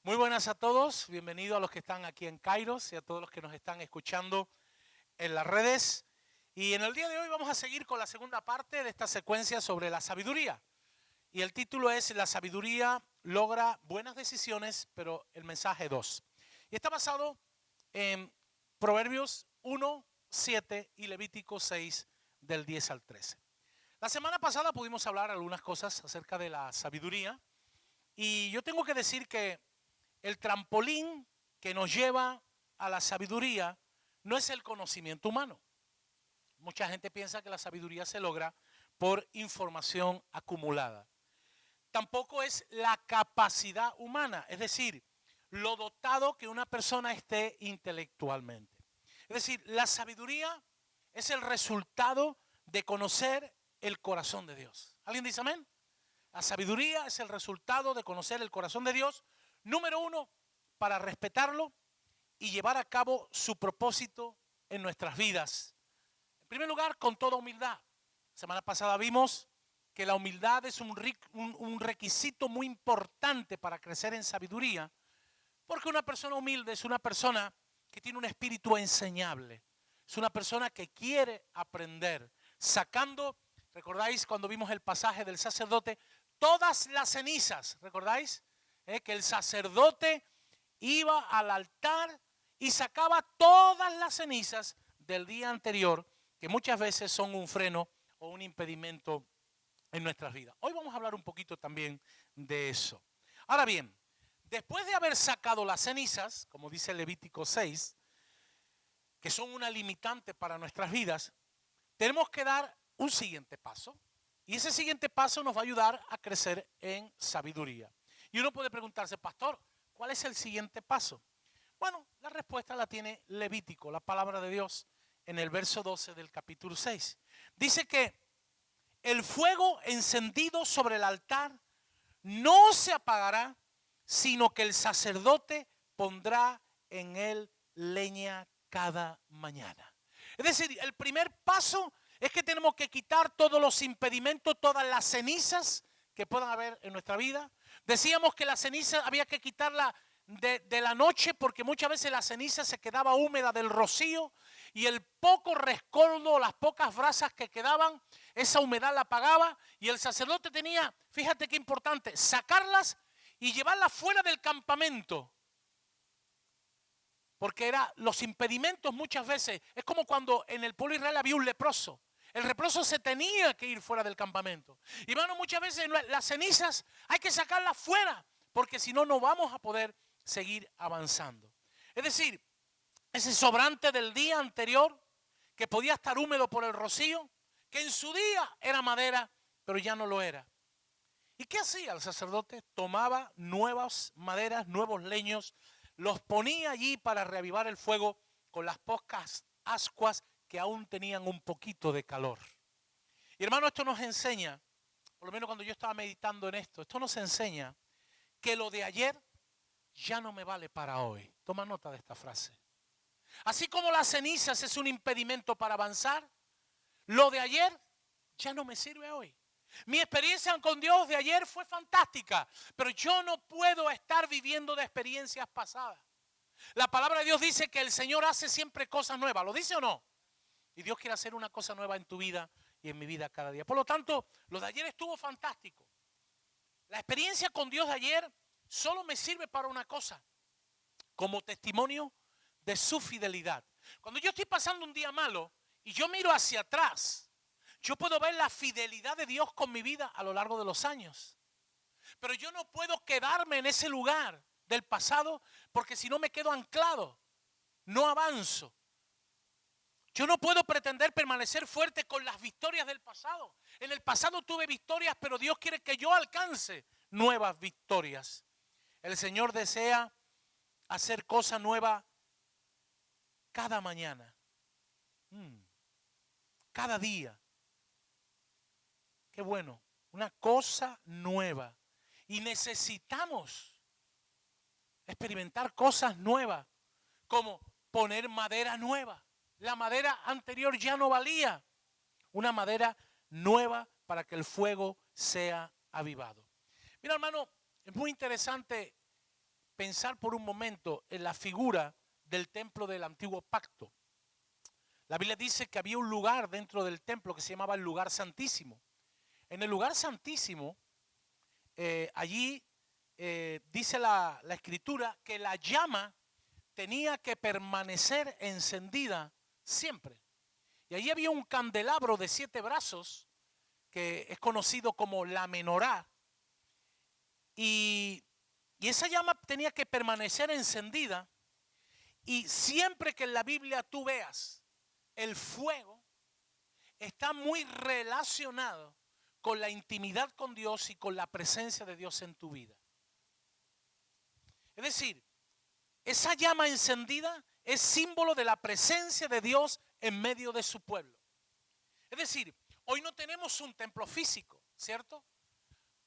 Muy buenas a todos, bienvenidos a los que están aquí en Kairos y a todos los que nos están escuchando en las redes. Y en el día de hoy vamos a seguir con la segunda parte de esta secuencia sobre la sabiduría. Y el título es La sabiduría logra buenas decisiones, pero el mensaje 2. Y está basado en Proverbios 1, 7 y Levítico 6 del 10 al 13. La semana pasada pudimos hablar algunas cosas acerca de la sabiduría y yo tengo que decir que el trampolín que nos lleva a la sabiduría no es el conocimiento humano. Mucha gente piensa que la sabiduría se logra por información acumulada. Tampoco es la capacidad humana, es decir, lo dotado que una persona esté intelectualmente. Es decir, la sabiduría es el resultado de conocer el corazón de Dios. ¿Alguien dice amén? La sabiduría es el resultado de conocer el corazón de Dios. Número uno, para respetarlo y llevar a cabo su propósito en nuestras vidas. En primer lugar, con toda humildad. La semana pasada vimos que la humildad es un requisito muy importante para crecer en sabiduría, porque una persona humilde es una persona que tiene un espíritu enseñable, es una persona que quiere aprender, sacando, ¿recordáis cuando vimos el pasaje del sacerdote? Todas las cenizas, ¿recordáis? Que el sacerdote iba al altar y sacaba todas las cenizas del día anterior, que muchas veces son un freno o un impedimento en nuestras vidas. Hoy vamos a hablar un poquito también de eso. Ahora bien, después de haber sacado las cenizas, como dice Levítico 6, que son una limitante para nuestras vidas, tenemos que dar un siguiente paso. Y ese siguiente paso nos va a ayudar a crecer en sabiduría. Y uno puede preguntarse, pastor, ¿cuál es el siguiente paso? Bueno, la respuesta la tiene Levítico, la palabra de Dios, en el verso 12 del capítulo 6. Dice que el fuego encendido sobre el altar no se apagará, sino que el sacerdote pondrá en él leña cada mañana. Es decir, el primer paso es que tenemos que quitar todos los impedimentos, todas las cenizas que puedan haber en nuestra vida. Decíamos que la ceniza había que quitarla de la noche porque muchas veces la ceniza se quedaba húmeda del rocío y el poco rescoldo, las pocas brasas que quedaban, esa humedad la apagaba y el sacerdote tenía, fíjate qué importante, sacarlas y llevarlas fuera del campamento. Porque los impedimentos muchas veces, es como cuando en el pueblo de Israel había un leproso. El leproso se tenía que ir fuera del campamento. Y hermano, muchas veces las cenizas hay que sacarlas fuera, porque si no, no vamos a poder seguir avanzando. Es decir, ese sobrante del día anterior, que podía estar húmedo por el rocío, que en su día era madera, pero ya no lo era. ¿Y qué hacía el sacerdote? Tomaba nuevas maderas, nuevos leños, los ponía allí para reavivar el fuego con las pocas ascuas que aún tenían un poquito de calor. Y hermano, esto nos enseña, por lo menos cuando yo estaba meditando en esto nos enseña que lo de ayer ya no me vale para hoy. Toma nota de esta frase. Así como las cenizas es un impedimento para avanzar, lo de ayer ya no me sirve hoy. Mi experiencia con Dios de ayer fue fantástica, pero yo no puedo estar viviendo de experiencias pasadas. La palabra de Dios dice que el Señor hace siempre cosas nuevas, ¿lo dice o no? Y Dios quiere hacer una cosa nueva en tu vida y en mi vida cada día. Por lo tanto, lo de ayer estuvo fantástico. La experiencia con Dios de ayer solo me sirve para una cosa, como testimonio de su fidelidad. Cuando yo estoy pasando un día malo y yo miro hacia atrás, yo puedo ver la fidelidad de Dios con mi vida a lo largo de los años. Pero yo no puedo quedarme en ese lugar del pasado porque si no me quedo anclado, no avanzo. Yo no puedo pretender permanecer fuerte con las victorias del pasado. En el pasado tuve victorias, pero Dios quiere que yo alcance nuevas victorias. El Señor desea hacer cosas nuevas cada mañana, cada día. Qué bueno, una cosa nueva. Y necesitamos experimentar cosas nuevas, como poner madera nueva. La madera anterior ya no valía. Una madera nueva para que el fuego sea avivado. Mira, hermano, es muy interesante pensar por un momento en la figura del templo del antiguo pacto. La Biblia dice que había un lugar dentro del templo que se llamaba el lugar santísimo. En el lugar santísimo, allí dice la escritura que la llama tenía que permanecer encendida siempre. Y allí había un candelabro de 7 brazos que es conocido como la menorá. Y esa llama tenía que permanecer encendida. Y siempre que en la Biblia tú veas el fuego, está muy relacionado con la intimidad con Dios y con la presencia de Dios en tu vida. Es decir, esa llama encendida es símbolo de la presencia de Dios en medio de su pueblo. Es decir, hoy no tenemos un templo físico, ¿cierto?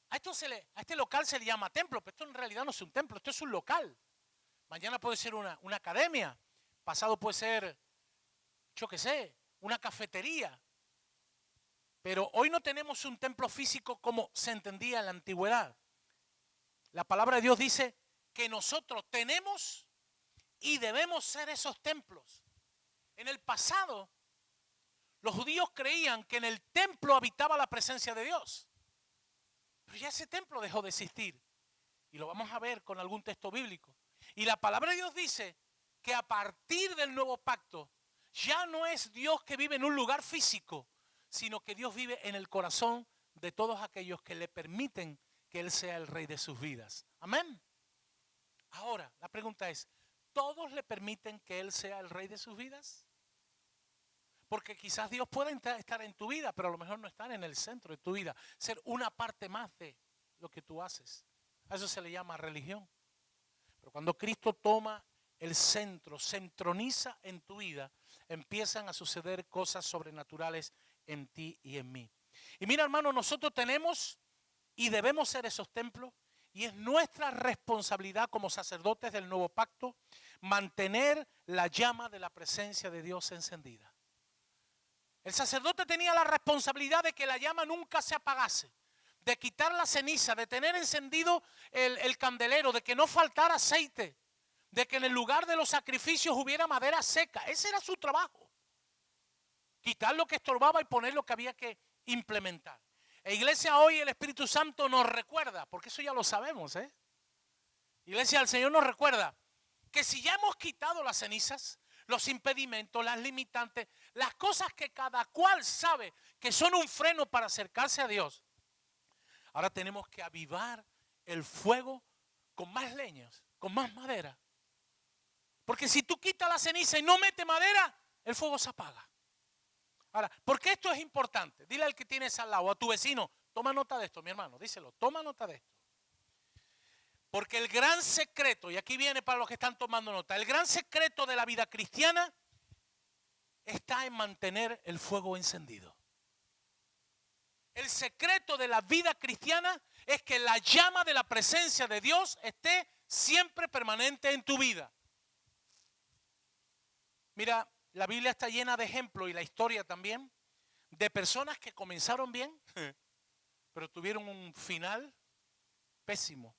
A este local se le llama templo, pero esto en realidad no es un templo, esto es un local. Mañana puede ser una academia, pasado puede ser, yo qué sé, una cafetería. Pero hoy no tenemos un templo físico como se entendía en la antigüedad. La palabra de Dios dice que nosotros tenemos y debemos ser esos templos. En el pasado, los judíos creían que en el templo habitaba la presencia de Dios. Pero ya ese templo dejó de existir. Y lo vamos a ver con algún texto bíblico. Y la palabra de Dios dice que a partir del nuevo pacto, ya no es Dios que vive en un lugar físico, sino que Dios vive en el corazón de todos aquellos que le permiten que Él sea el rey de sus vidas. Amén. Ahora, la pregunta es, ¿todos le permiten que Él sea el rey de sus vidas? Porque quizás Dios pueda estar en tu vida, pero a lo mejor no estar en el centro de tu vida, ser una parte más de lo que tú haces. A eso se le llama religión. Pero cuando Cristo toma el centro, se entroniza en tu vida, empiezan a suceder cosas sobrenaturales en ti y en mí. Y mira, hermano, nosotros tenemos y debemos ser esos templos, y es nuestra responsabilidad como sacerdotes del nuevo pacto mantener la llama de la presencia de Dios encendida. El sacerdote tenía la responsabilidad de que la llama nunca se apagase, de quitar la ceniza, de tener encendido el candelero, de que no faltara aceite, de que en el lugar de los sacrificios hubiera madera seca. Ese era su trabajo. Quitar lo que estorbaba y poner lo que había que implementar. E iglesia, hoy el Espíritu Santo nos recuerda, porque eso ya lo sabemos, Iglesia, el Señor nos recuerda que si ya hemos quitado las cenizas, los impedimentos, las limitantes, las cosas que cada cual sabe que son un freno para acercarse a Dios, ahora tenemos que avivar el fuego con más leñas, con más madera. Porque si tú quitas la ceniza y no metes madera, el fuego se apaga. Ahora, ¿por qué esto es importante? Dile al que tienes al lado, a tu vecino, toma nota de esto, mi hermano, díselo, toma nota de esto. Porque el gran secreto, y aquí viene para los que están tomando nota, el gran secreto de la vida cristiana está en mantener el fuego encendido. El secreto de la vida cristiana es que la llama de la presencia de Dios esté siempre permanente en tu vida. Mira, la Biblia está llena de ejemplos y la historia también de personas que comenzaron bien, pero tuvieron un final pésimo,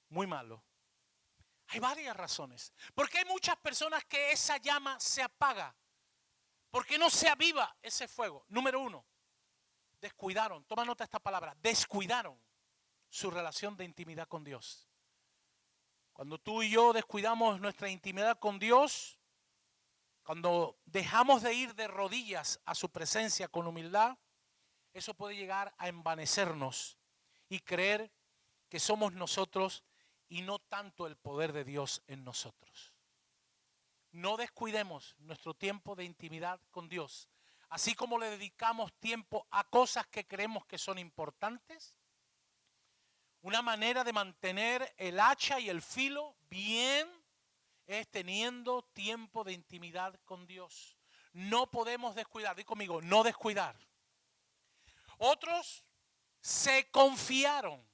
muy malo. Hay varias razones. Porque hay muchas personas que esa llama se apaga, porque no se aviva ese fuego. Número 1, descuidaron, toma nota de esta palabra, descuidaron su relación de intimidad con Dios. Cuando tú y yo descuidamos nuestra intimidad con Dios, cuando dejamos de ir de rodillas a su presencia con humildad, eso puede llegar a envanecernos y creer que somos nosotros y no tanto el poder de Dios en nosotros. No descuidemos nuestro tiempo de intimidad con Dios. Así como le dedicamos tiempo a cosas que creemos que son importantes, una manera de mantener el hacha y el filo bien es teniendo tiempo de intimidad con Dios. No podemos descuidar, di conmigo, no descuidar. Otros se confiaron.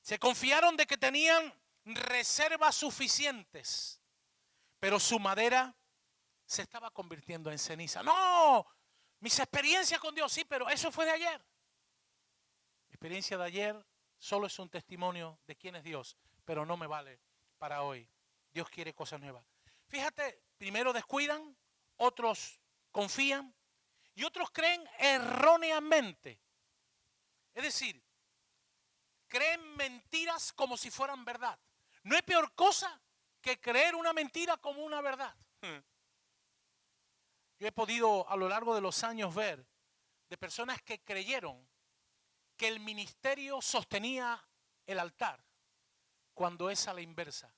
Se confiaron de que tenían reservas suficientes, pero su madera se estaba convirtiendo en ceniza. No, mis experiencias con Dios, sí, pero eso fue de ayer. Mi experiencia de ayer solo es un testimonio de quién es Dios, pero no me vale para hoy. Dios quiere cosas nuevas. Fíjate, primero descuidan, otros confían y otros creen erróneamente. Es decir, creen mentiras como si fueran verdad. No hay peor cosa que creer una mentira como una verdad. Yo he podido a lo largo de los años ver de personas que creyeron que el ministerio sostenía el altar, cuando es a la inversa.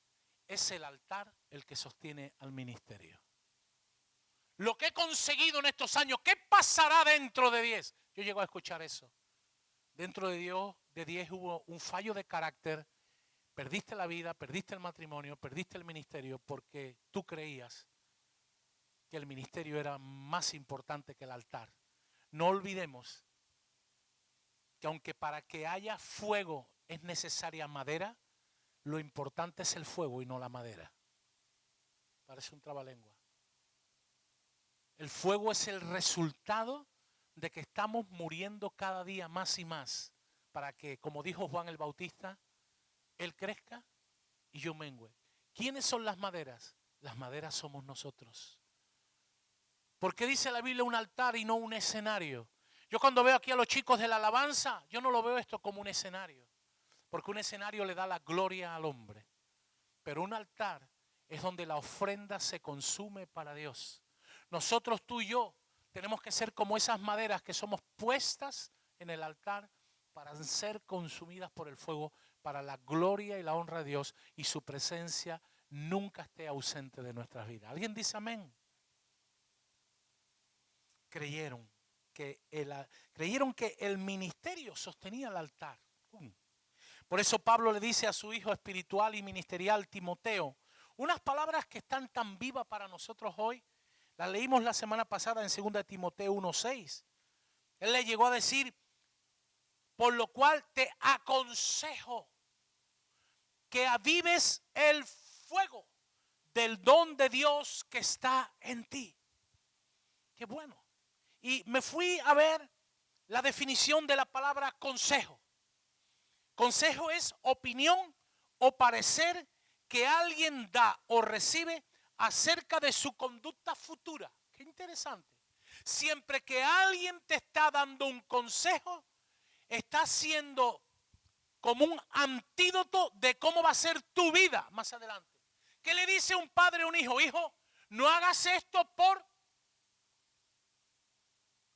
Es el altar el que sostiene al ministerio. Lo que he conseguido en estos años, ¿qué pasará dentro de 10? Yo llego a escuchar eso. Dentro de 10 hubo un fallo de carácter, perdiste la vida, perdiste el matrimonio, perdiste el ministerio porque tú creías que el ministerio era más importante que el altar. No olvidemos que aunque para que haya fuego es necesaria madera, lo importante es el fuego y no la madera. Parece un trabalengua. El fuego es el resultado de que estamos muriendo cada día más y más para que, como dijo Juan el Bautista, Él crezca y yo mengüe. ¿Quiénes son las maderas? Las maderas somos nosotros. ¿Por qué dice la Biblia un altar y no un escenario? Yo cuando veo aquí a los chicos de la alabanza, yo no lo veo esto como un escenario, porque un escenario le da la gloria al hombre, pero un altar es donde la ofrenda se consume para Dios. Nosotros, tú y yo, tenemos que ser como esas maderas que somos puestas en el altar para ser consumidas por el fuego, para la gloria y la honra de Dios, y su presencia nunca esté ausente de nuestras vidas. ¿Alguien dice amén? Creyeron que el ministerio sostenía el altar. Por eso Pablo le dice a su hijo espiritual y ministerial Timoteo unas palabras que están tan vivas para nosotros hoy. Las leímos la semana pasada en 2 Timoteo 1:6. Él le llegó a decir: por lo cual te aconsejo que avives el fuego del don de Dios que está en ti. Qué bueno. Y me fui a ver la definición de la palabra consejo. Consejo es opinión o parecer que alguien da o recibe acerca de su conducta futura. Qué interesante. Siempre que alguien te está dando un consejo, está siendo como un antídoto de cómo va a ser tu vida más adelante. ¿Qué le dice un padre a un hijo? Hijo, no hagas esto por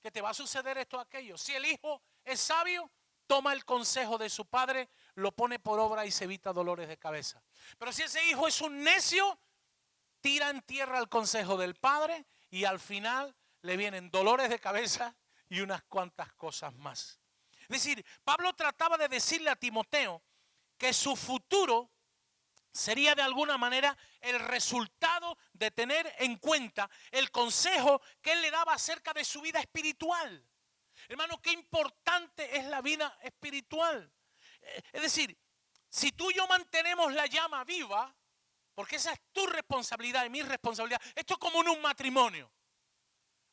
que te va a suceder esto o aquello. Si el hijo es sabio, toma el consejo de su padre, lo pone por obra y se evita dolores de cabeza. Pero si ese hijo es un necio, tira en tierra el consejo del padre y al final le vienen dolores de cabeza y unas cuantas cosas más. Es decir, Pablo trataba de decirle a Timoteo que su futuro sería de alguna manera el resultado de tener en cuenta el consejo que él le daba acerca de su vida espiritual. Hermano, qué importante es la vida espiritual. Es decir, si tú y yo mantenemos la llama viva, porque esa es tu responsabilidad y mi responsabilidad, esto es como en un matrimonio.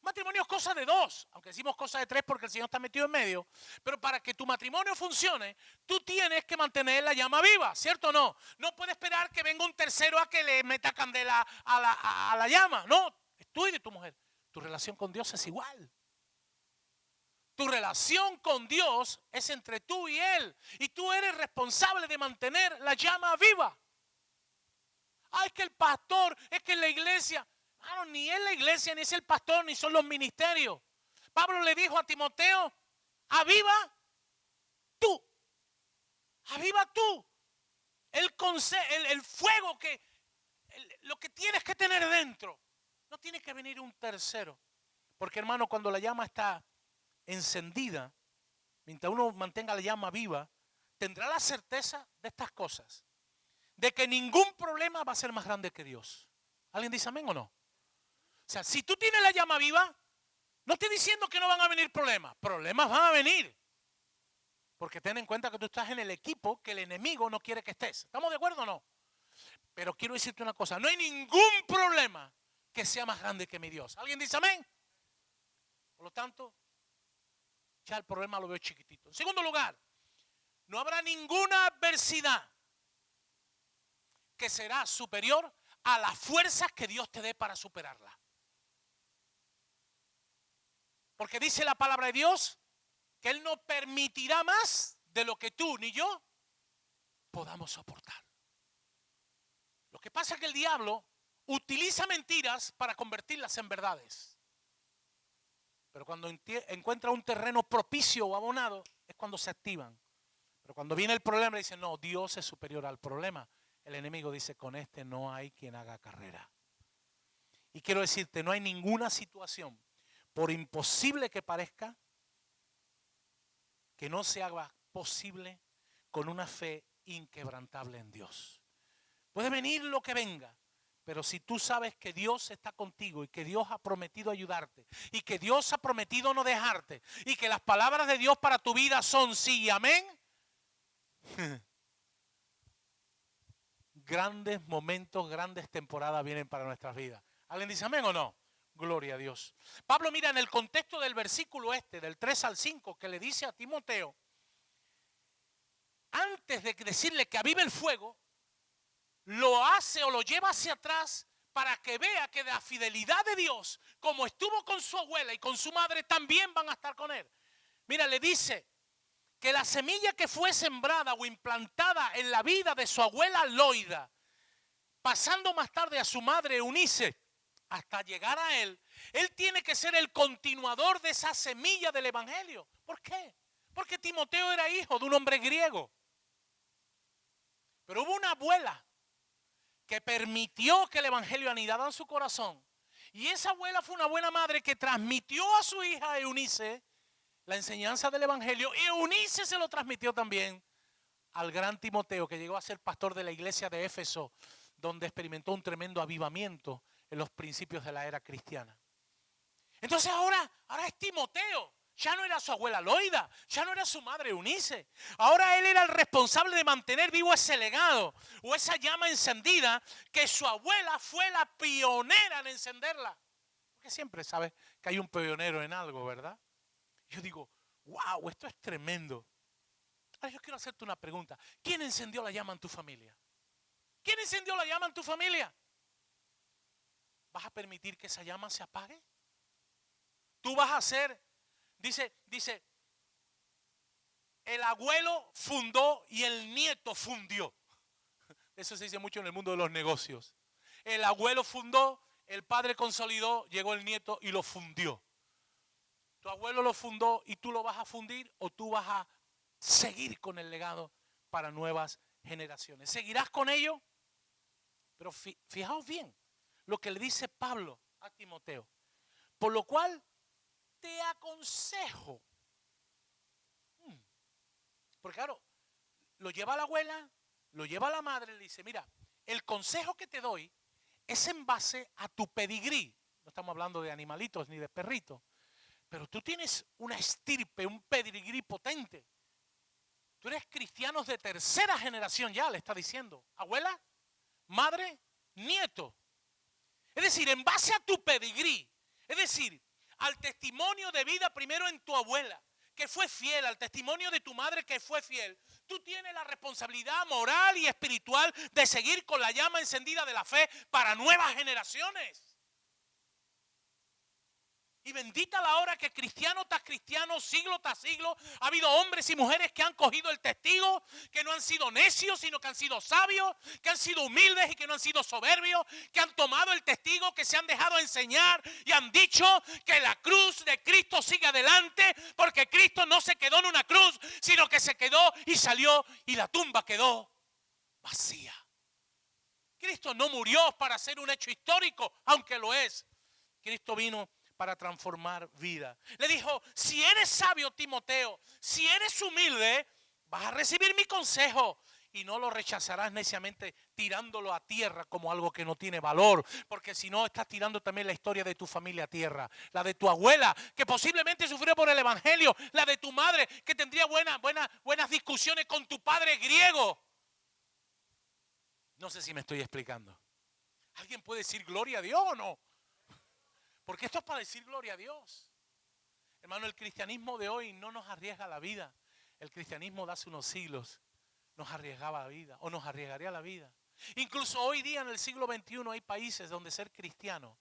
Matrimonio es cosa de dos, aunque decimos cosa de tres porque el Señor está metido en medio. Pero para que tu matrimonio funcione, tú tienes que mantener la llama viva, ¿cierto o no? No puedes esperar que venga un tercero a que le meta candela a la llama. No, es tú y de tu mujer. Tu relación con Dios es igual. Tu relación con Dios es entre tú y Él. Y tú eres responsable de mantener la llama viva. Ah, es que el pastor, es que la iglesia. Claro, ni es la iglesia, ni es el pastor, ni son los ministerios. Pablo le dijo a Timoteo: aviva tú. Aviva tú. El fuego lo que tienes que tener dentro. No tiene que venir un tercero. Porque, hermano, cuando la llama está encendida, mientras uno mantenga la llama viva, tendrá la certeza de estas cosas. De que ningún problema va a ser más grande que Dios. ¿Alguien dice amén o no? O sea, si tú tienes la llama viva, no estoy diciendo que no van a venir problemas. Problemas van a venir. Porque ten en cuenta que tú estás en el equipo que el enemigo no quiere que estés. ¿Estamos de acuerdo o no? Pero quiero decirte una cosa. No hay ningún problema que sea más grande que mi Dios. ¿Alguien dice amén? Por lo tanto, ya el problema lo veo chiquitito. En segundo lugar, No habrá ninguna adversidad que será superior a las fuerzas que Dios te dé para superarla. Porque dice la palabra de Dios que Él no permitirá más de lo que tú ni yo podamos soportar. Lo que pasa es que el diablo utiliza mentiras para convertirlas en verdades. Pero cuando encuentra un terreno propicio o abonado, es cuando se activan. Pero cuando viene el problema, dice, no, Dios es superior al problema. El enemigo dice, con este no hay quien haga carrera. Y quiero decirte, no hay ninguna situación, por imposible que parezca, que no se haga posible con una fe inquebrantable en Dios. Puede venir lo que venga, pero si tú sabes que Dios está contigo y que Dios ha prometido ayudarte y que Dios ha prometido no dejarte y que las palabras de Dios para tu vida son sí y amén, grandes momentos, grandes temporadas vienen para nuestras vidas. ¿Alguien dice amén o no? Gloria a Dios. Pablo, mira, en el contexto del versículo del 3 al 5, que le dice a Timoteo, antes de decirle que avive el fuego, lo hace o lo lleva hacia atrás para que vea que la fidelidad de Dios, como estuvo con su abuela y con su madre, también van a estar con él. Mira, le dice que la semilla que fue sembrada o implantada en la vida de su abuela Loida, pasando más tarde a su madre Eunice, hasta llegar a él tiene que ser el continuador de esa semilla del evangelio. ¿Por qué? Porque Timoteo era hijo de un hombre griego. Pero hubo una abuela que permitió que el evangelio anidara en su corazón. Y esa abuela fue una buena madre que transmitió a su hija Eunice la enseñanza del evangelio. Y Eunice se lo transmitió también al gran Timoteo, que llegó a ser pastor de la iglesia de Éfeso, donde experimentó un tremendo avivamiento en los principios de la era cristiana. Entonces ahora es Timoteo. Ya no era su abuela Loida, ya no era su madre Eunice. Ahora él era el responsable de mantener vivo ese legado o esa llama encendida que su abuela fue la pionera en encenderla. Porque siempre sabes que hay un pionero en algo, ¿verdad? Yo digo, wow, esto es tremendo. Ahora yo quiero hacerte una pregunta. ¿Quién encendió la llama en tu familia? ¿Quién encendió la llama en tu familia? ¿Vas a permitir que esa llama se apague? Tú vas a hacer, dice, el abuelo fundó y el nieto fundió. Eso se dice mucho en el mundo de los negocios. El abuelo fundó, el padre consolidó, llegó el nieto y lo fundió. Tu abuelo lo fundó y tú lo vas a fundir o tú vas a seguir con el legado para nuevas generaciones. ¿Seguirás con ello? Pero fijaos bien lo que le dice Pablo a Timoteo. Por lo cual te aconsejo. Porque claro, lo lleva a la abuela, lo lleva a la madre y le dice, mira, el consejo que te doy es en base a tu pedigrí. No estamos hablando de animalitos ni de perritos. Pero tú tienes una estirpe, un pedigrí potente. Tú eres cristiano de tercera generación ya, le está diciendo. Abuela, madre, nieto. Es decir, en base a tu pedigrí. Es decir, al testimonio de vida primero en tu abuela, que fue fiel, al testimonio de tu madre que fue fiel. Tú tienes la responsabilidad moral y espiritual de seguir con la llama encendida de la fe para nuevas generaciones. Y bendita la hora que cristiano tras cristiano, siglo tras siglo, ha habido hombres y mujeres que han cogido el testigo, que no han sido necios, sino que han sido sabios, que han sido humildes y que no han sido soberbios, que han tomado el testigo, que se han dejado enseñar y han dicho que la cruz de Cristo sigue adelante, porque Cristo no se quedó en una cruz, sino que se quedó y salió y la tumba quedó vacía. Cristo no murió para ser un hecho histórico, aunque lo es. Cristo vino para transformar vida. Le dijo, si eres sabio, Timoteo, si eres humilde, vas a recibir mi consejo y no lo rechazarás neciamente tirándolo a tierra como algo que no tiene valor, porque si no estás tirando también la historia de tu familia a tierra, la de tu abuela que posiblemente sufrió por el evangelio, la de tu madre que tendría buenas discusiones con tu padre griego. No sé si me estoy explicando. ¿Alguien puede decir gloria a Dios o no? Porque esto es para decir gloria a Dios. Hermano, el cristianismo de hoy no nos arriesga la vida. el cristianismo de hace unos siglos nos arriesgaba la vida o nos arriesgaría la vida. Incluso hoy día en el siglo XXI hay países donde ser cristiano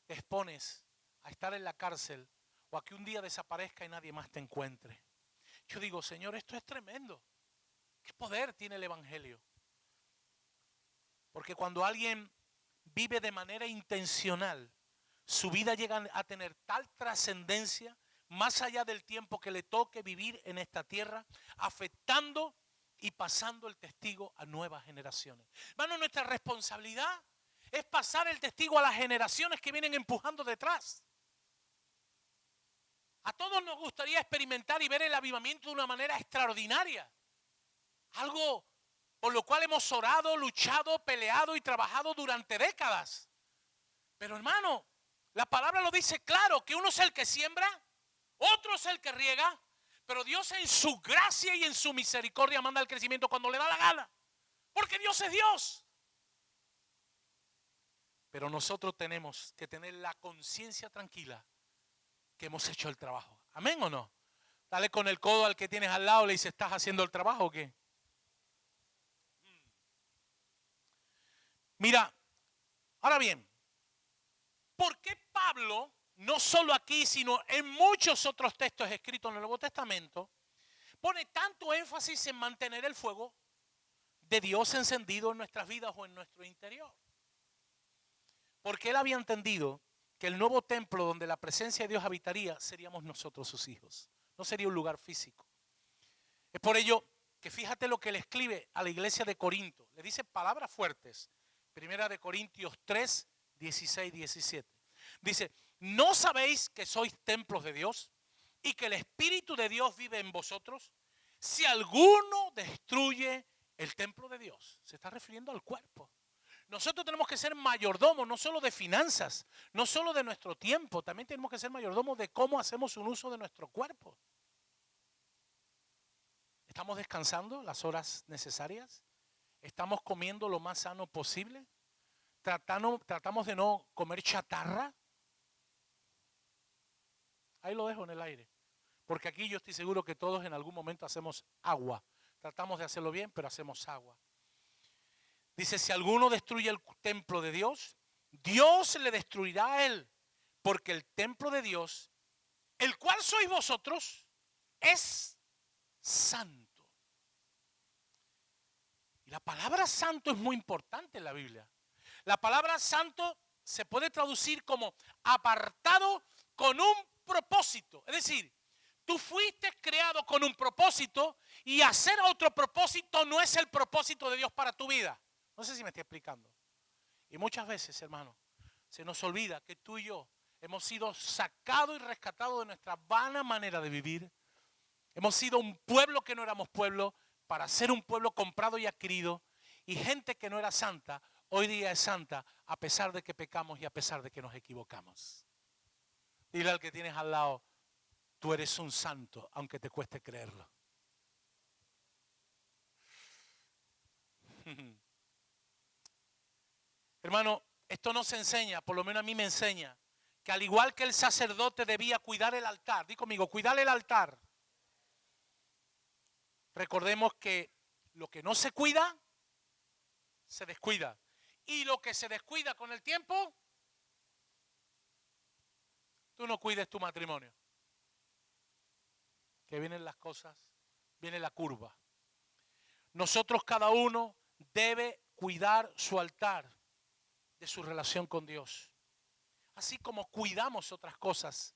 te expones a estar en la cárcel o a que un día desaparezca y nadie más te encuentre. Yo digo, Señor, esto es tremendo. ¿Qué poder tiene el evangelio? Porque cuando alguien vive de manera intencional, su vida llega a tener tal trascendencia, más allá del tiempo que le toque vivir en esta tierra, afectando y pasando el testigo a nuevas generaciones. Hermano, nuestra responsabilidad es pasar el testigo a las generaciones que vienen empujando detrás. A todos nos gustaría experimentar y ver el avivamiento de una manera extraordinaria. Algo por lo cual hemos orado, luchado, peleado y trabajado durante décadas. Pero hermano, la palabra lo dice claro, que uno es el que siembra, otro es el que riega, pero Dios en su gracia y en su misericordia manda el crecimiento cuando le da la gana. Porque Dios es Dios. Pero nosotros tenemos que tener la conciencia tranquila que hemos hecho el trabajo. ¿Amén o no? Dale con el codo al que tienes al lado, le dice, ¿estás haciendo el trabajo o qué? Mira, ahora bien, ¿por qué Pablo, no solo aquí, sino en muchos otros textos escritos en el Nuevo Testamento, pone tanto énfasis en mantener el fuego de Dios encendido en nuestras vidas o en nuestro interior? Porque él había entendido que el nuevo templo donde la presencia de Dios habitaría seríamos nosotros sus hijos. No sería un lugar físico. Es por ello que fíjate lo que le escribe a la iglesia de Corinto. Le dice palabras fuertes. Primera de Corintios 3, 16, 17. Dice, ¿no sabéis que sois templos de Dios y que el Espíritu de Dios vive en vosotros? Si alguno destruye el templo de Dios, se está refiriendo al cuerpo. Nosotros tenemos que ser mayordomos, no solo de finanzas, no solo de nuestro tiempo, también tenemos que ser mayordomos de cómo hacemos un uso de nuestro cuerpo. ¿Estamos descansando las horas necesarias? ¿Estamos comiendo lo más sano posible? ¿Tratamos de no comer chatarra? Ahí lo dejo en el aire. Porque aquí yo estoy seguro que todos en algún momento hacemos agua. Tratamos de hacerlo bien, pero hacemos agua. Dice, si alguno destruye el templo de Dios, Dios le destruirá a él. Porque el templo de Dios, el cual sois vosotros, es santo. Y la palabra santo es muy importante en la Biblia. La palabra santo se puede traducir como apartado con un propósito. Es decir, tú fuiste creado con un propósito y hacer otro propósito no es el propósito de Dios para tu vida. No sé si me estoy explicando. Y muchas veces, hermano, se nos olvida que tú y yo hemos sido sacados y rescatados de nuestra vana manera de vivir. Hemos sido un pueblo que no éramos pueblo para ser un pueblo comprado y adquirido. Y gente que no era santa, hoy día es santa a pesar de que pecamos y a pesar de que nos equivocamos. Dile al que tienes al lado, tú eres un santo, aunque te cueste creerlo. Hermano, esto nos enseña, por lo menos a mí me enseña, que al igual que el sacerdote debía cuidar el altar, di conmigo, cuidar el altar. Recordemos que lo que no se cuida, se descuida. Y lo que se descuida con el tiempo, tú no cuides tu matrimonio. Que vienen las cosas, viene la curva. Nosotros cada uno debe cuidar su altar de su relación con Dios. Así como cuidamos otras cosas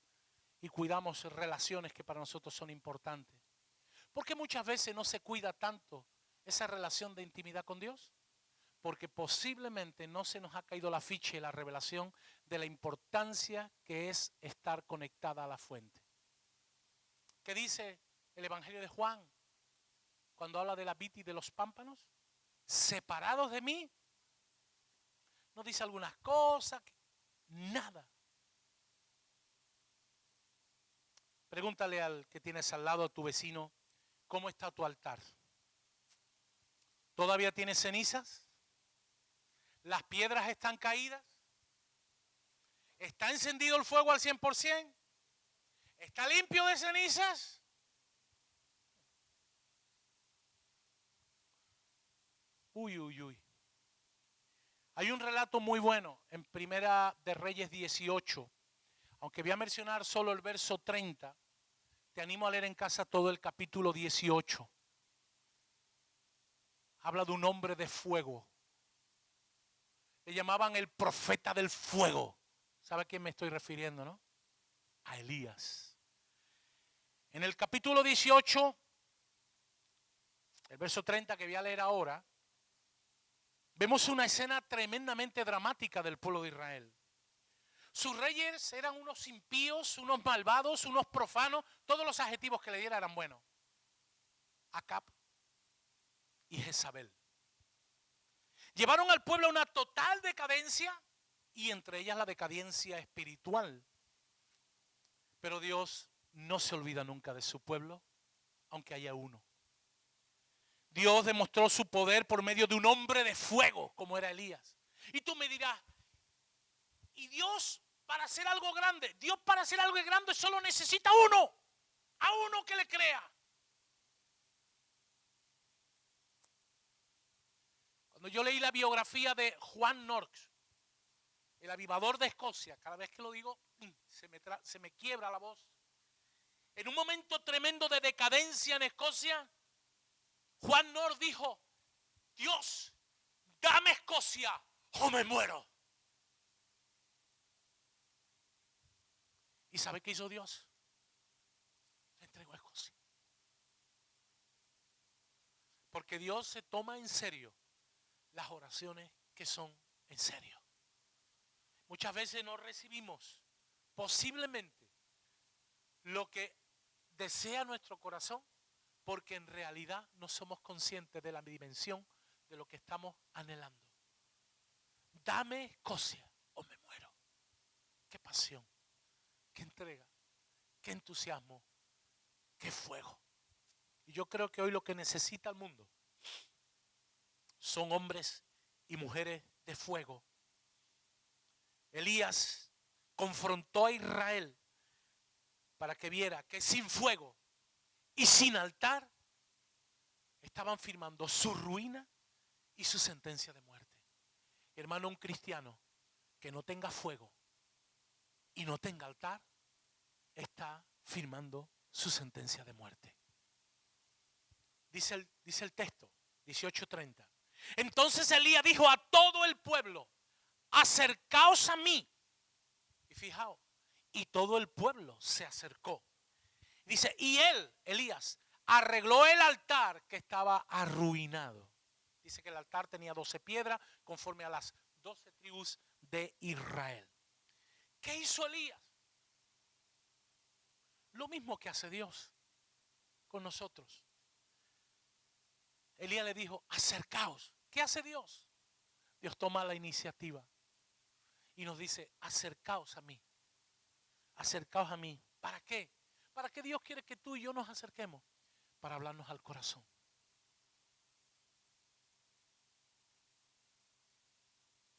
y cuidamos relaciones que para nosotros son importantes. ¿Por qué muchas veces no se cuida tanto esa relación de intimidad con Dios? Porque posiblemente no se nos ha caído la ficha y la revelación de la importancia que es estar conectada a la fuente. ¿Qué dice el Evangelio de Juan cuando habla de la vid y de los pámpanos? Separados de mí, no dice algunas cosas, nada. Pregúntale al que tienes al lado, a tu vecino, ¿cómo está tu altar? ¿Todavía tienes cenizas? ¿Las piedras están caídas? ¿Está encendido el fuego al 100%? ¿Está limpio de cenizas? Uy, uy, uy. Hay un relato muy bueno en Primera de Reyes 18. Aunque voy a mencionar solo el verso 30, te animo a leer en casa todo el capítulo 18. Habla de un hombre de fuego. Le llamaban el profeta del fuego. ¿Sabe a quién me estoy refiriendo, no? A Elías. En el capítulo 18, el verso 30 que voy a leer ahora, vemos una escena tremendamente dramática del pueblo de Israel. Sus reyes eran unos impíos, unos malvados, unos profanos. Todos los adjetivos que le diera eran buenos. Acab y Jezabel. Llevaron al pueblo a una total decadencia y entre ellas la decadencia espiritual. Pero Dios no se olvida nunca de su pueblo, aunque haya uno. Dios demostró su poder por medio de un hombre de fuego como era Elías. Y tú me dirás, ¿y Dios para hacer algo grande? Dios para hacer algo grande solo necesita uno, a uno que le crea. Cuando yo leí la biografía de Juan Knox, el avivador de Escocia, cada vez que lo digo, se me quiebra la voz. En un momento tremendo de decadencia en Escocia, Juan Knox dijo, Dios, dame Escocia o me muero. ¿Y sabe qué hizo Dios? Le entregó a Escocia. Porque Dios se toma en serio las oraciones que son en serio. Muchas veces no recibimos posiblemente lo que desea nuestro corazón, porque en realidad no somos conscientes de la dimensión de lo que estamos anhelando. Dame Escocia o me muero. Qué pasión, qué entrega, qué entusiasmo, qué fuego. Y yo creo que hoy lo que necesita el mundo son hombres y mujeres de fuego. Elías confrontó a Israel para que viera que sin fuego y sin altar estaban firmando su ruina y su sentencia de muerte. Hermano, un cristiano que no tenga fuego y no tenga altar está firmando su sentencia de muerte. Dice el texto 18:30. Entonces Elías dijo a todo el pueblo, acercaos a mí. Y fijaos, y todo el pueblo se acercó. Dice, y él, Elías, arregló el altar que estaba arruinado. Dice que el altar tenía 12 piedras conforme a las 12 tribus de Israel. ¿Qué hizo Elías? Lo mismo que hace Dios con nosotros. Elías le dijo, acercaos. ¿Qué hace Dios? Dios toma la iniciativa y nos dice, acercaos a mí. Acercaos a mí. ¿Para qué? ¿Para qué Dios quiere que tú y yo nos acerquemos? Para hablarnos al corazón.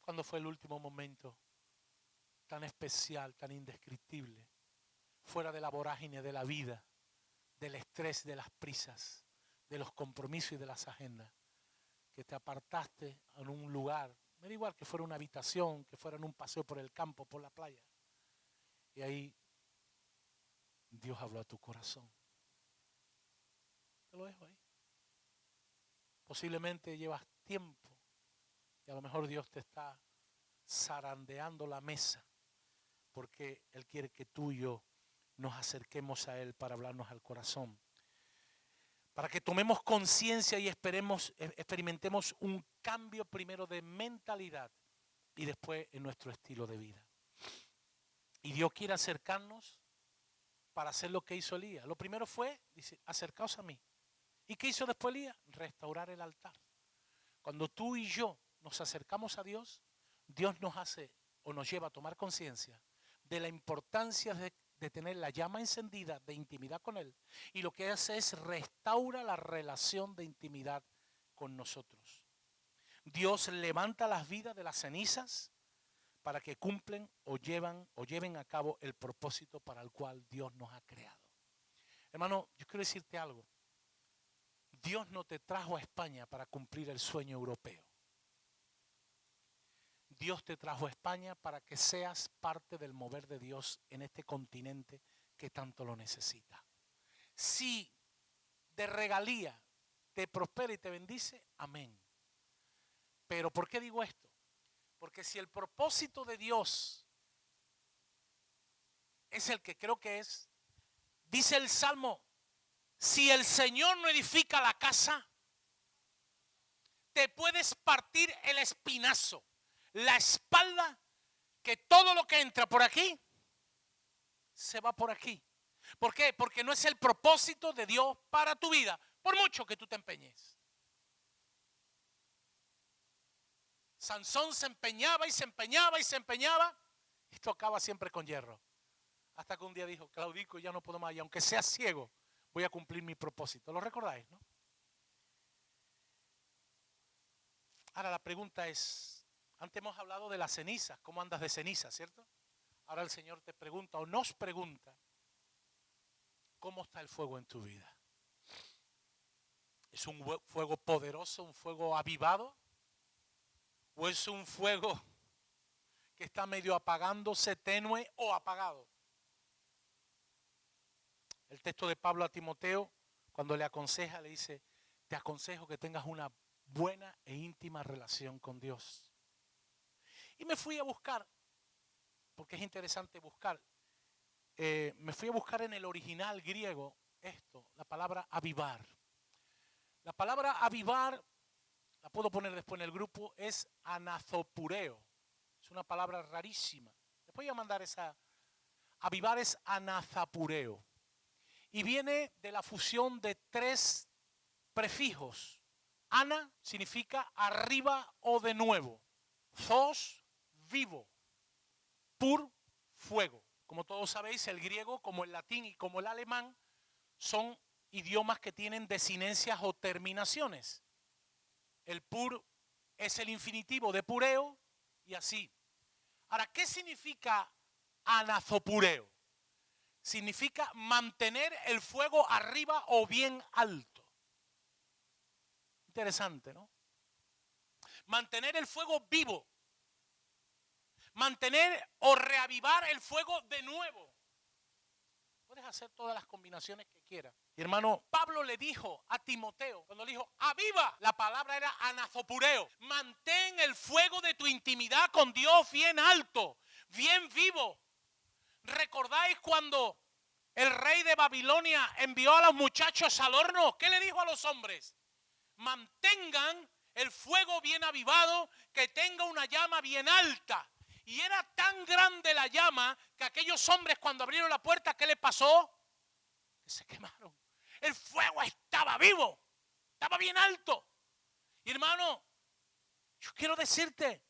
¿Cuándo fue el último momento tan especial, tan indescriptible, fuera de la vorágine de la vida, del estrés, de las prisas, de los compromisos y de las agendas, que te apartaste en un lugar, me da igual que fuera una habitación, que fuera en un paseo por el campo, por la playa, y ahí Dios habló a tu corazón? Te lo dejo ahí. Posiblemente llevas tiempo y a lo mejor Dios te está zarandeando la mesa porque Él quiere que tú y yo nos acerquemos a Él para hablarnos al corazón, para que tomemos conciencia y experimentemos un cambio primero de mentalidad y después en nuestro estilo de vida. Y Dios quiere acercarnos para hacer lo que hizo Elías. Lo primero fue, dice, acercaos a mí. ¿Y qué hizo después Elías? Restaurar el altar. Cuando tú y yo nos acercamos a Dios, Dios nos hace o nos lleva a tomar conciencia de la importancia de tener la llama encendida de intimidad con Él. Y lo que hace es restaura la relación de intimidad con nosotros. Dios levanta las vidas de las cenizas para que cumplen o lleven a cabo el propósito para el cual Dios nos ha creado. Hermano, yo quiero decirte algo. Dios no te trajo a España para cumplir el sueño europeo. Dios te trajo a España para que seas parte del mover de Dios en este continente que tanto lo necesita. Si de regalía te prospera y te bendice, amén. Pero ¿por qué digo esto? Porque si el propósito de Dios es el que creo que es, dice el Salmo, si el Señor no edifica la casa, te puedes partir el espinazo, la espalda, que todo lo que entra por aquí, se va por aquí. ¿Por qué? Porque no es el propósito de Dios para tu vida, por mucho que tú te empeñes. Sansón se empeñaba y se empeñaba y se empeñaba y tocaba siempre con hierro. Hasta que un día dijo, claudico, ya no puedo más, y aunque sea ciego, voy a cumplir mi propósito. ¿Lo recordáis, no? Ahora la pregunta es, antes hemos hablado de las cenizas, ¿cómo andas de ceniza, cierto? Ahora el Señor te pregunta o nos pregunta, ¿cómo está el fuego en tu vida? ¿Es un fuego poderoso, un fuego avivado? ¿O es un fuego que está medio apagándose, tenue o apagado? El texto de Pablo a Timoteo, cuando le aconseja, le dice, te aconsejo que tengas una buena e íntima relación con Dios. Y me fui a buscar, porque es interesante buscar, me fui a buscar en el original griego esto, la palabra avivar. La palabra avivar, la puedo poner después en el grupo, es anazopureo. Es una palabra rarísima. Después voy a mandar esa. Avivar es anazapureo. Y viene de la fusión de tres prefijos. Ana significa arriba o de nuevo. Zos, vivo. Pur, fuego. Como todos sabéis, el griego, como el latín y como el alemán, son idiomas que tienen desinencias o terminaciones. El pur es el infinitivo de pureo y así. Ahora, ¿qué significa anazopureo? Significa mantener el fuego arriba o bien alto. Interesante, ¿no? Mantener el fuego vivo. Mantener o reavivar el fuego de nuevo. Puedes hacer todas las combinaciones que quieras. Y hermano, Pablo le dijo a Timoteo, cuando le dijo, aviva, la palabra era anazopureo. Mantén el fuego de tu intimidad con Dios bien alto, bien vivo. ¿Recordáis cuando el rey de Babilonia envió a los muchachos al horno? ¿Qué le dijo a los hombres? Mantengan el fuego bien avivado, que tenga una llama bien alta. Y era tan grande la llama que aquellos hombres, cuando abrieron la puerta, ¿qué les pasó? Que se quemaron. El fuego estaba vivo, estaba bien alto. Y hermano, yo quiero decirte,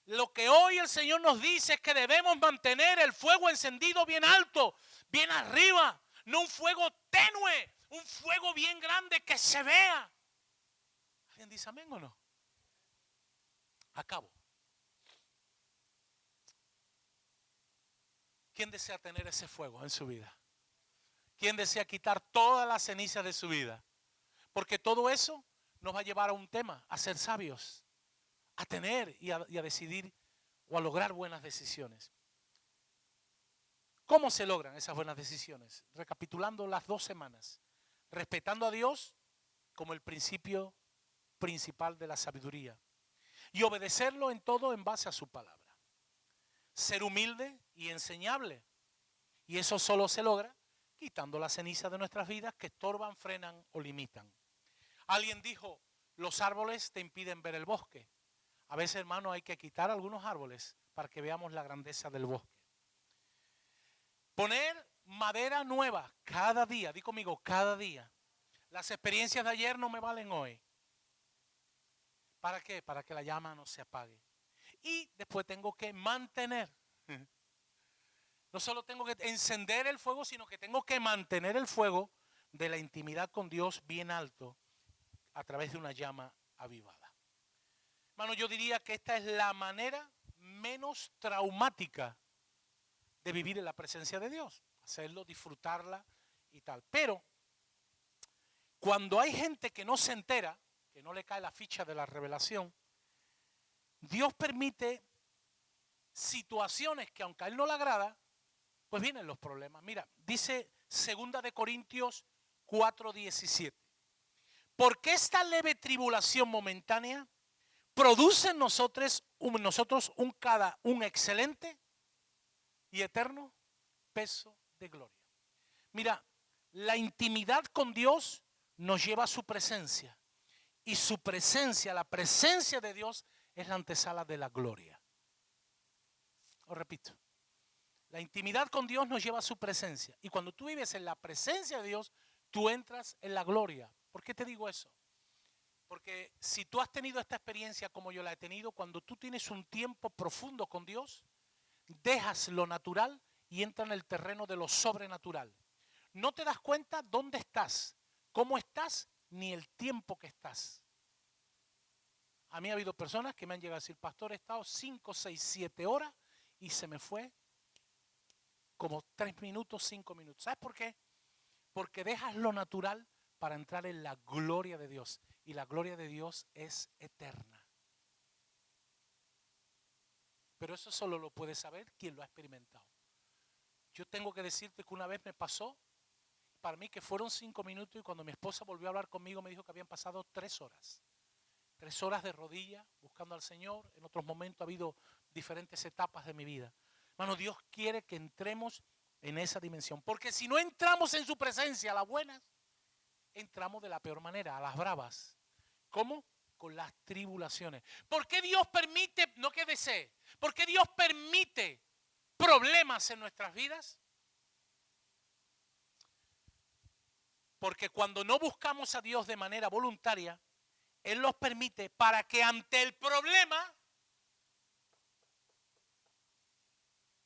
lo que hoy el Señor nos dice es que debemos mantener el fuego encendido bien alto, bien arriba, no un fuego tenue, un fuego bien grande que se vea. ¿Alguien dice amén o no? Acabo. ¿Quién desea tener ese fuego en su vida? ¿Quién desea quitar todas las cenizas de su vida? Porque todo eso nos va a llevar a un tema, a ser sabios, a tener y a decidir o a lograr buenas decisiones. ¿Cómo se logran esas buenas decisiones? Recapitulando las 2 semanas, respetando a Dios como el principio principal de la sabiduría y obedecerlo en todo en base a su palabra. Ser humilde y enseñable. Y eso solo se logra quitando la ceniza de nuestras vidas que estorban, frenan o limitan. Alguien dijo, los árboles te impiden ver el bosque. A veces, hermano, hay que quitar algunos árboles para que veamos la grandeza del bosque. Poner madera nueva cada día. Di conmigo, cada día. Las experiencias de ayer no me valen hoy. ¿Para qué? Para que la llama no se apague. Y después tengo que mantener. No solo tengo que encender el fuego, sino que tengo que mantener el fuego de la intimidad con Dios bien alto a través de una llama avivada. Hermano, yo diría que esta es la manera menos traumática de vivir en la presencia de Dios. Hacerlo, disfrutarla y tal. Pero cuando hay gente que no se entera, que no le cae la ficha de la revelación, Dios permite situaciones que aunque a él no le agrada, pues vienen los problemas. Mira, dice 2 Corintios 4:17. Porque esta leve tribulación momentánea produce en nosotros un excelente y eterno peso de gloria. Mira, la intimidad con Dios nos lleva a su presencia. Y su presencia, la presencia de Dios, es la antesala de la gloria. Os repito, la intimidad con Dios nos lleva a su presencia. Y cuando tú vives en la presencia de Dios, tú entras en la gloria. ¿Por qué te digo eso? Porque si tú has tenido esta experiencia como yo la he tenido, cuando tú tienes un tiempo profundo con Dios, dejas lo natural y entras en el terreno de lo sobrenatural. No te das cuenta dónde estás, cómo estás, ni el tiempo que estás. A mí ha habido personas que me han llegado a decir, pastor, he estado 5, 6, 7 horas y se me fue como 3 minutos, 5 minutos. ¿Sabes por qué? Porque dejas lo natural para entrar en la gloria de Dios. Y la gloria de Dios es eterna. Pero eso solo lo puede saber quien lo ha experimentado. Yo tengo que decirte que una vez me pasó, para mí que fueron 5 minutos, y cuando mi esposa volvió a hablar conmigo me dijo que habían pasado 3 horas. 3 horas de rodillas buscando al Señor. En otros momentos ha habido diferentes etapas de mi vida. Hermano, Dios quiere que entremos en esa dimensión. Porque si no entramos en su presencia a las buenas, entramos de la peor manera, a las bravas. ¿Cómo? Con las tribulaciones. ¿Por qué Dios permite, no que desee, por qué Dios permite problemas en nuestras vidas? Porque cuando no buscamos a Dios de manera voluntaria, Él los permite para que ante el problema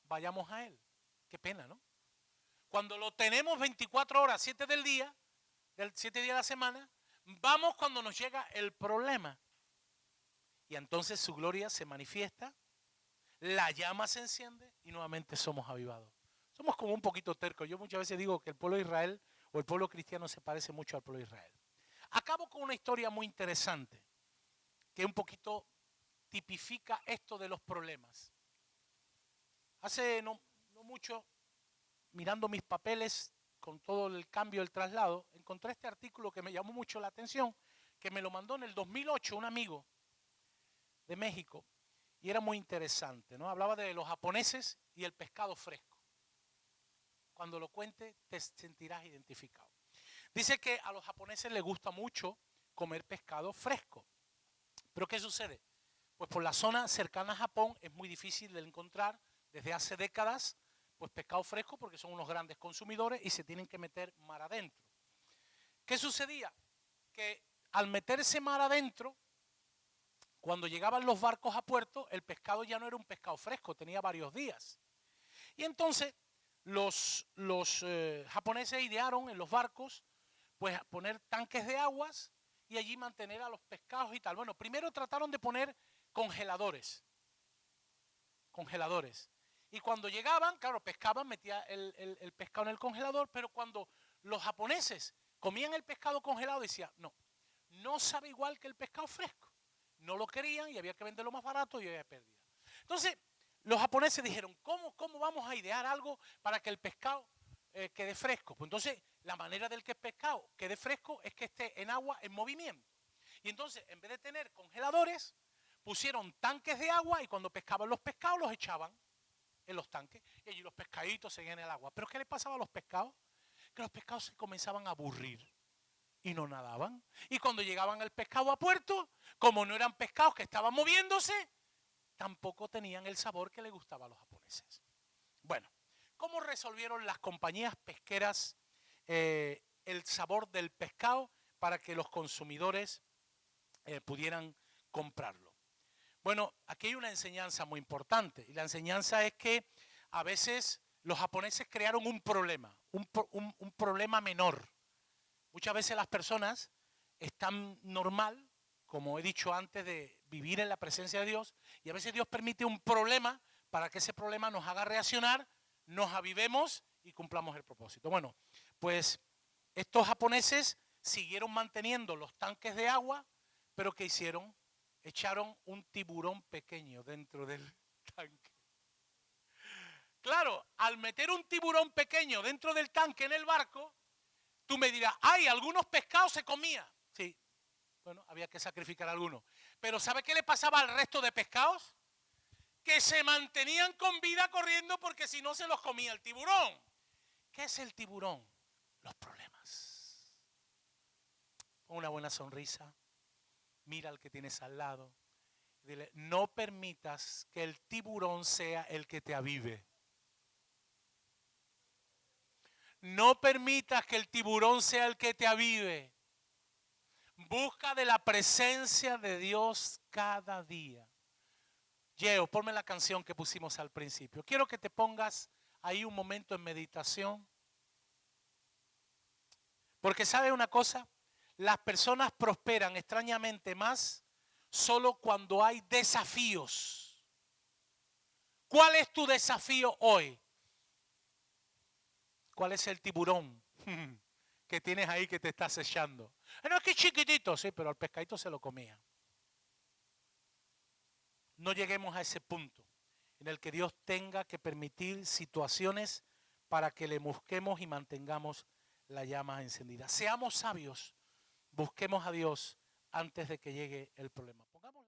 vayamos a Él. Qué pena, ¿no? Cuando lo tenemos 24 horas, 7 del día, 7 días de la semana, vamos cuando nos llega el problema. Y entonces su gloria se manifiesta, la llama se enciende y nuevamente somos avivados. Somos como un poquito tercos. Yo muchas veces digo que el pueblo de Israel o el pueblo cristiano se parece mucho al pueblo de Israel. Acabo con una historia muy interesante que un poquito tipifica esto de los problemas. Hace no mucho, mirando mis papeles con todo el cambio, el traslado, encontré este artículo que me llamó mucho la atención, que me lo mandó en el 2008 un amigo de México, y era muy interesante, ¿no? Hablaba de los japoneses y el pescado fresco. Cuando lo cuente te sentirás identificado. Dice que a los japoneses les gusta mucho comer pescado fresco. ¿Pero qué sucede? Pues por la zona cercana a Japón es muy difícil de encontrar desde hace décadas pues pescado fresco, porque son unos grandes consumidores y se tienen que meter mar adentro. ¿Qué sucedía? Que al meterse mar adentro, cuando llegaban los barcos a puerto, el pescado ya no era un pescado fresco, tenía varios días. Y entonces los japoneses idearon en los barcos pues poner tanques de aguas y allí mantener a los pescados y tal. Bueno, primero trataron de poner congeladores. Y cuando llegaban, claro, pescaban, metía el pescado en el congelador, pero cuando los japoneses comían el pescado congelado, decían, no sabe igual que el pescado fresco. No lo querían y había que venderlo más barato y había pérdida. Entonces, los japoneses dijeron, ¿cómo vamos a idear algo para que el pescado quede fresco? Pues entonces, la manera del que el pescado quede fresco es que esté en agua en movimiento. Y entonces, en vez de tener congeladores, pusieron tanques de agua y cuando pescaban los pescados los echaban en los tanques y allí los pescaditos seguían en el agua. ¿Pero qué les pasaba a los pescados? Que los pescados se comenzaban a aburrir y no nadaban. Y cuando llegaban el pescado a puerto, como no eran pescados que estaban moviéndose, tampoco tenían el sabor que les gustaba a los japoneses. Bueno, ¿cómo resolvieron las compañías pesqueras el sabor del pescado para que los consumidores pudieran comprarlo? Bueno, aquí hay una enseñanza muy importante y la enseñanza es que a veces los japoneses crearon un problema, un problema menor. Muchas veces las personas están normal, como he dicho antes, de vivir en la presencia de Dios y a veces Dios permite un problema para que ese problema nos haga reaccionar, nos avivemos y cumplamos el propósito. Bueno, pues estos japoneses siguieron manteniendo los tanques de agua, pero ¿qué hicieron? Echaron un tiburón pequeño dentro del tanque. Claro, al meter un tiburón pequeño dentro del tanque en el barco, tú me dirás, ¡ay, algunos pescados se comían! Sí, bueno, había que sacrificar algunos. Pero ¿sabe qué le pasaba al resto de pescados? Que se mantenían con vida corriendo porque si no se los comía el tiburón. ¿Qué es el tiburón? Los problemas. Pon una buena sonrisa, mira al que tienes al lado, dile, no permitas que el tiburón sea el que te avive. No permitas que el tiburón sea el que te avive. Busca de la presencia de Dios cada día. Yeo, ponme la canción que pusimos al principio. Quiero que te pongas ahí un momento en meditación. Porque ¿sabe una cosa? Las personas prosperan extrañamente más solo cuando hay desafíos. ¿Cuál es tu desafío hoy? ¿Cuál es el tiburón que tienes ahí que te está acechando? No, es que chiquitito, sí, pero al pescadito se lo comía. No lleguemos a ese punto en el que Dios tenga que permitir situaciones para que le busquemos y mantengamos la llama encendida. Seamos sabios, busquemos a Dios antes de que llegue el problema. Pongamos